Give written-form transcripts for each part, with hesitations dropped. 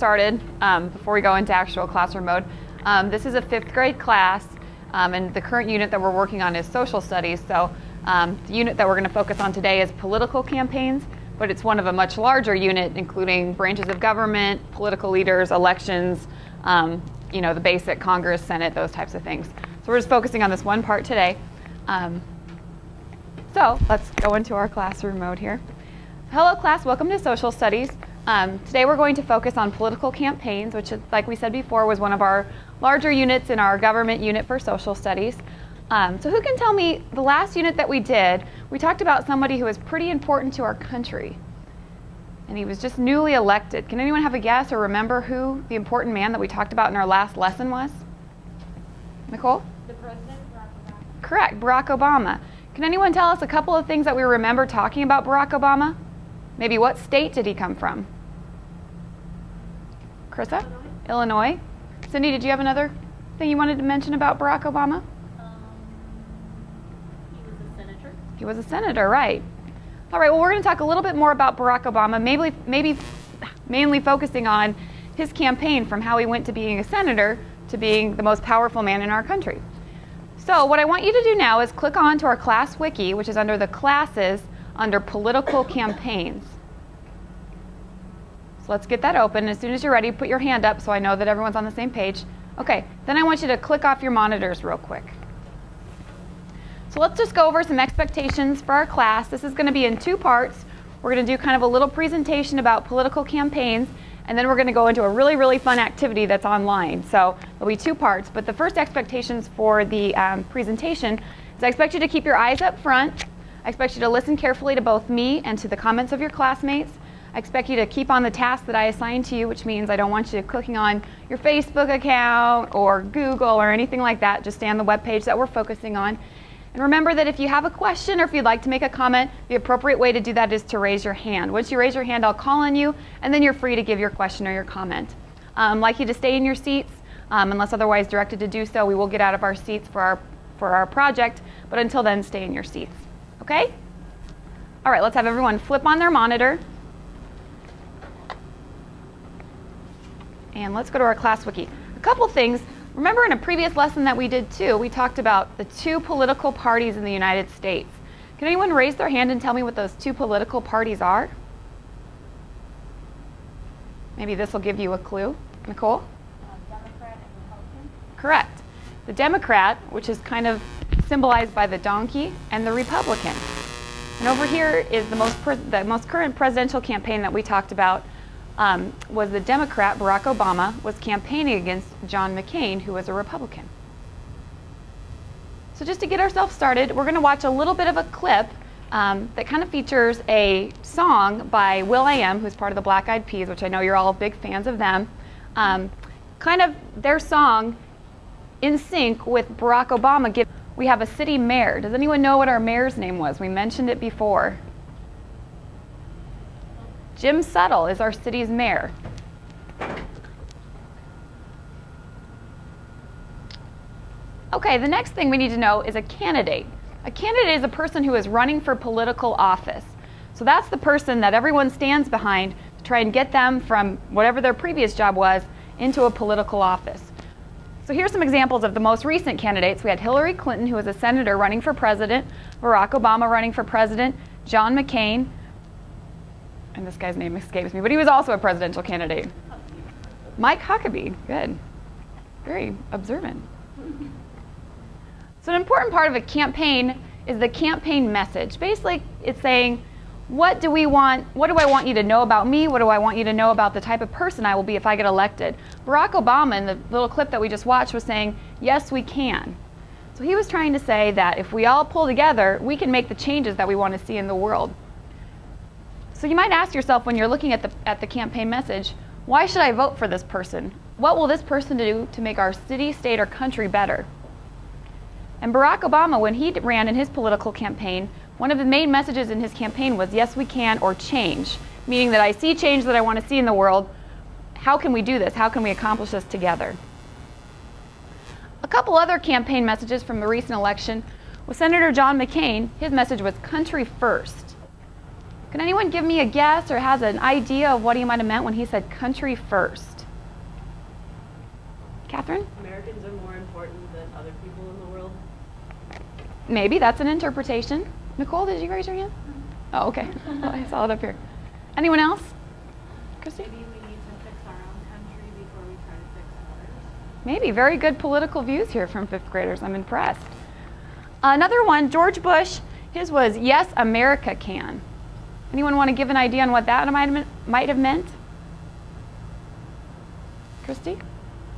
started before we go into actual classroom mode. This is a 5th grade class, and the current unit that we're working on is social studies. So the unit that we're going to focus on today is political campaigns, but it's one of a much larger unit, including branches of government, political leaders, elections, you know, the basic Congress, Senate, those types of things. So we're just focusing on this one part today. So let's go into our classroom mode here. Hello class, welcome to social studies. Today we're going to focus on political campaigns, which, like we said before, was one of our larger units in our government unit for social studies. So who can tell me, the last unit that we did, we talked about somebody who was pretty important to our country, and he was just newly elected. Can anyone have a guess or remember who the important man that we talked about in our last lesson was? Nicole? The president, Barack Obama. Correct, Barack Obama. Can anyone tell us a couple of things that we remember talking about Barack Obama? Maybe what state did he come from? Carissa? Illinois. Cindy, did you have another thing you wanted to mention about Barack Obama? He was a senator. He was a senator, right. All right, well, we're going to talk a little bit more about Barack Obama, maybe mainly focusing on his campaign from how he went to being a senator to being the most powerful man in our country. So what I want you to do now is click on to our class wiki, which is under the classes under political campaigns. So let's get that open. As soon as you're ready, put your hand up so I know that everyone's on the same page. Okay, then I want you to click off your monitors real quick. So let's just go over some expectations for our class. This is going to be in 2 parts. We're going to do kind of a little presentation about political campaigns, and then we're going to go into a really, really fun activity that's online. So there'll be 2 parts, but the first expectations for the presentation is I expect you to keep your eyes up front. I expect you to listen carefully to both me and to the comments of your classmates. I expect you to keep on the task that I assign to you, which means I don't want you clicking on your Facebook account or Google or anything like that. Just stay on the web page that we're focusing on. And remember that if you have a question or if you'd like to make a comment, the appropriate way to do that is to raise your hand. Once you raise your hand, I'll call on you, and then you're free to give your question or your comment. I'd like you to stay in your seats, unless otherwise directed to do so. We will get out of our seats for our project, but until then, stay in your seats. Okay? All right, let's have everyone flip on their monitor. And let's go to our class wiki. A couple things. Remember in a previous lesson that we did too, we talked about the 2 political parties in the United States. Can anyone raise their hand and tell me what those 2 political parties are? Maybe this will give you a clue. Nicole? Democrat and Republican. Correct. The Democrat, which is kind of symbolized by the donkey, and the Republican. And over here is the most current presidential campaign that we talked about. Was the Democrat, Barack Obama, was campaigning against John McCain, who was a Republican. So just to get ourselves started, we're going to watch a little bit of a clip that kind of features a song by will.i.am, who's part of the Black Eyed Peas, which I know you're all big fans of them. Kind of their song in sync with Barack Obama. We have a city mayor. Does anyone know what our mayor's name was? We mentioned it before. Jim Settle is our city's mayor. Okay, the next thing we need to know is a candidate. A candidate is a person who is running for political office. So that's the person that everyone stands behind to try and get them from whatever their previous job was into a political office. So here's some examples of the most recent candidates. We had Hillary Clinton, who was a senator running for president, Barack Obama running for president, John McCain, and this guy's name escapes me, but he was also a presidential candidate. Mike Huckabee, good. Very observant. So an important part of a campaign is the campaign message. Basically, it's saying, what do I want you to know about me? What do I want you to know about the type of person I will be if I get elected? Barack Obama, in the little clip that we just watched, was saying, yes, we can. So he was trying to say that if we all pull together, we can make the changes that we want to see in the world. So you might ask yourself when you're looking at the campaign message, why should I vote for this person? What will this person do to make our city, state, or country better? And Barack Obama, when he ran in his political campaign, one of the main messages in his campaign was, yes, we can, or change, meaning that I see change that I want to see in the world. How can we do this? How can we accomplish this together? A couple other campaign messages from the recent election. With Senator John McCain, his message was country first. Can anyone give me a guess or has an idea of what he might have meant when he said country first? Catherine? Americans are more important than other people in the world. Maybe that's an interpretation. Nicole, did you raise your hand? Oh, okay. I saw it up here. Anyone else? Christy? Maybe we need to fix our own country before we try to fix others. Maybe. Very good political views here from fifth graders. I'm impressed. Another one, George Bush, his was, yes, America can. Anyone want to give an idea on what that might have meant? Christy?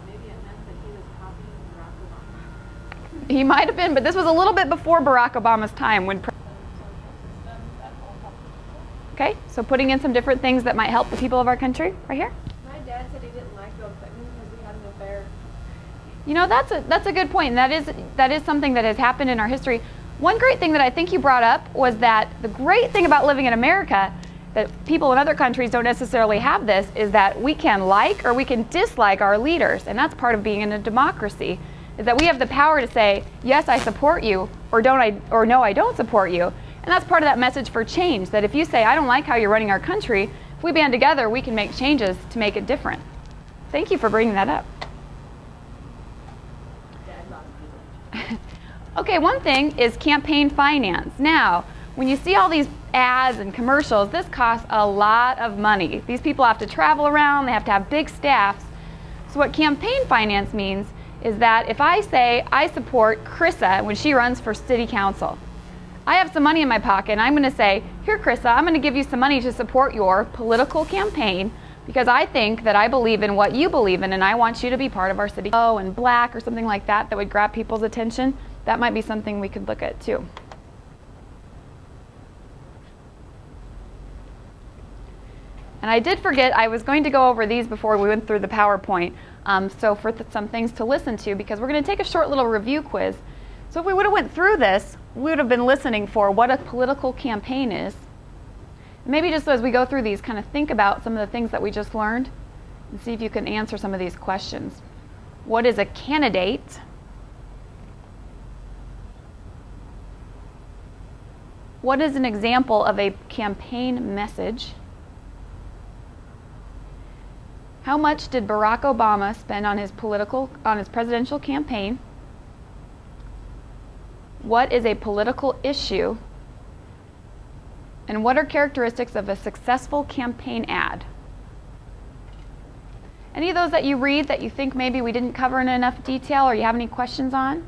Maybe it meant that he was copying Barack Obama. He might have been, but this was a little bit before Barack Obama's time. Okay, so putting in some different things that might help the people of our country, right here. My dad said he didn't like Bill Clinton because he had an affair. You know, that's a good point, and that is something that has happened in our history. One great thing that I think you brought up was that the great thing about living in America, that people in other countries don't necessarily have this, is that we can like or we can dislike our leaders, and that's part of being in a democracy, is that we have the power to say, yes, I support you, or no, I don't support you. And that's part of that message for change, that if you say, I don't like how you're running our country, if we band together, we can make changes to make it different. Thank you for bringing that up. Okay, one thing is campaign finance. Now, when you see all these ads and commercials, this costs a lot of money. These people have to travel around, they have to have big staffs. So what campaign finance means is that if I say I support Krissa when she runs for city council, I have some money in my pocket and I'm going to say, here Krissa, I'm going to give you some money to support your political campaign because I think that I believe in what you believe in and I want you to be part of our city. Oh, and black or something like that that would grab people's attention. That might be something we could look at too. And I did forget, I was going to go over these before we went through the PowerPoint. So for some things to listen to, because we're going to take a short little review quiz. So if we would have went through this, we would have been listening for what a political campaign is. Maybe just as we go through these, kind of think about some of the things that we just learned and see if you can answer some of these questions. What is a candidate? What is an example of a campaign message? How much did Barack Obama spend on his presidential campaign? What is a political issue? And what are characteristics of a successful campaign ad? Any of those that you read that you think maybe we didn't cover in enough detail or you have any questions on?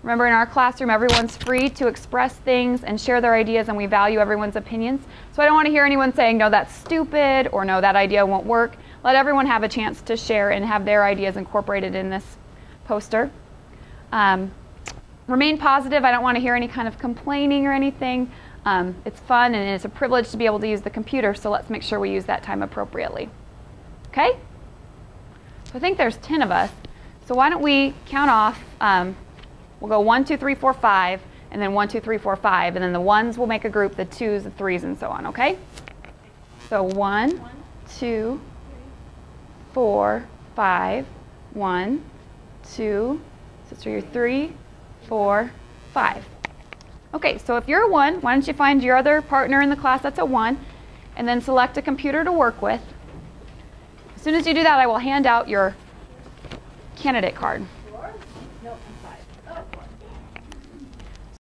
Remember, in our classroom, everyone's free to express things and share their ideas, and we value everyone's opinions. So I don't want to hear anyone saying, no, that's stupid, or no, that idea won't work. Let everyone have a chance to share and have their ideas incorporated in this poster. Remain positive. I don't want to hear any kind of complaining or anything. It's fun, and it's a privilege to be able to use the computer, so let's make sure we use that time appropriately. Okay? So I think there's 10 of us. So why don't we count off. We'll go 1, 2, 3, 4, 5, and then 1, 2, 3, 4, 5, and then the ones will make a group, the twos, the threes, and so on, okay? So 1, 2, 4, 5, 1, 2, so you're 3, 4, 5. Okay, so if you're a 1, why don't you find your other partner in the class that's a 1, and then select a computer to work with. As soon as you do that, I will hand out your candidate card.